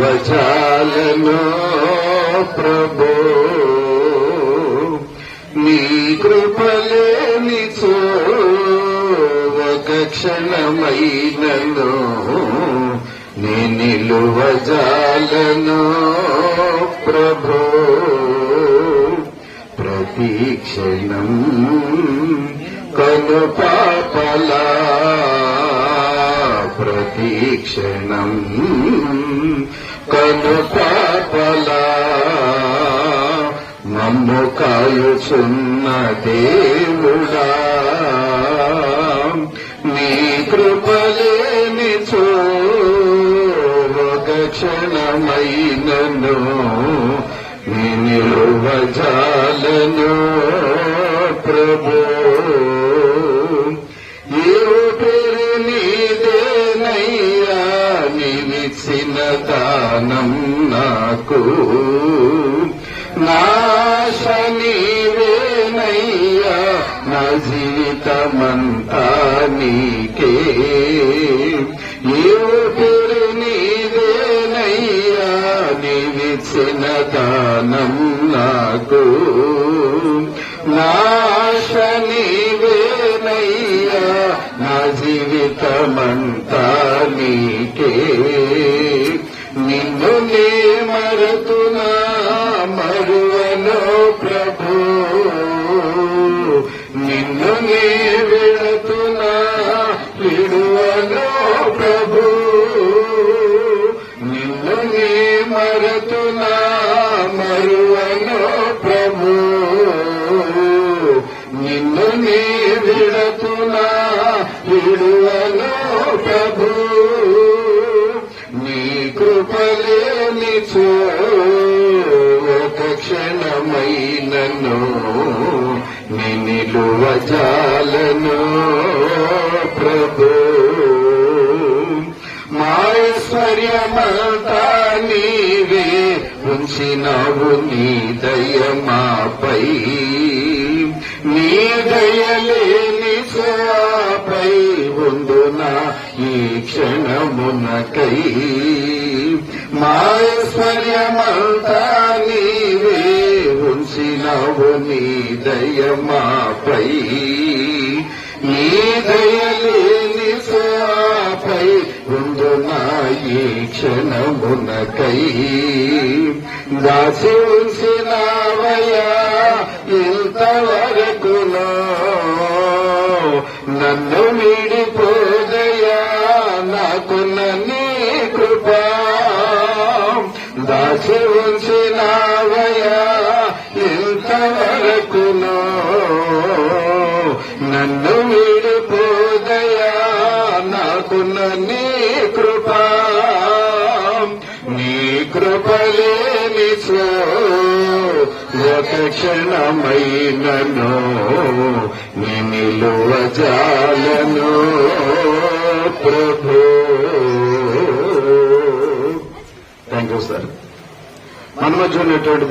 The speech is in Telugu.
నిలువజాలను ప్రభో నీ కృపలేనిచో ఒక క్షణమైనను నీ నిలువజాలను ప్రభో ప్రతిక్షణం కను పాపలా ప్రతిక్షణం కను పాపలా మమ్ము కాయుచున్న దేవుడా నీ కృపలేనిచో ఒక క్షణమైనను నీ నిలువజాలను ప్రభో ఏ పేరు నీదేనయ్యా నీవిచ్చిన దానం నాకు నాశ నీవేనయ్యా నా జీవితమంతా నీకే ఏ పేరు నీదేనయ్యా నీవిచ్చిన దానం నాకు నాశ నీవేనయ్యా నా జీవితమంతా నీకే నిన్ను నే మరతునా మరువను ప్రభు నిన్ను నే విడతునా విడువను ప్రభు నిన్ను నే మరతునా మరువను ప్రభు నిన్ను నే విడతునా విడువను ప్రభు నీ కృపలేనిచో ఒక క్షణమైనను నీ నిలువజాలను ప్రభు మాయశ్వర్యమంతా నీవే ఉంచినావు నీ దయమాపై నీ దయలేని స్వాపై ఉందునా ఈ క్షణమునకై మాయశ్వర్యమంతా నీవే ఉంచినావు నీ దయమాపై నీ దయలేని స్వాపై ఉందునా ఈ క్షణమునకై దాచి ఉంచినావయ్యా ఇంతవరకులో నన్ను వీడిపోదయా నాకున్న నీ కృపా దాచి ఉంచినావయ్యా ఇంతవరకులో నన్ను వీడిపోదయా నాకున్న నీ కృపా నీ కృపలేనిచో ఒక క్షణమైనను నీ నిలువజాలను ప్రభు. Thank you sir. మన మధ్య ఉన్నటువంటి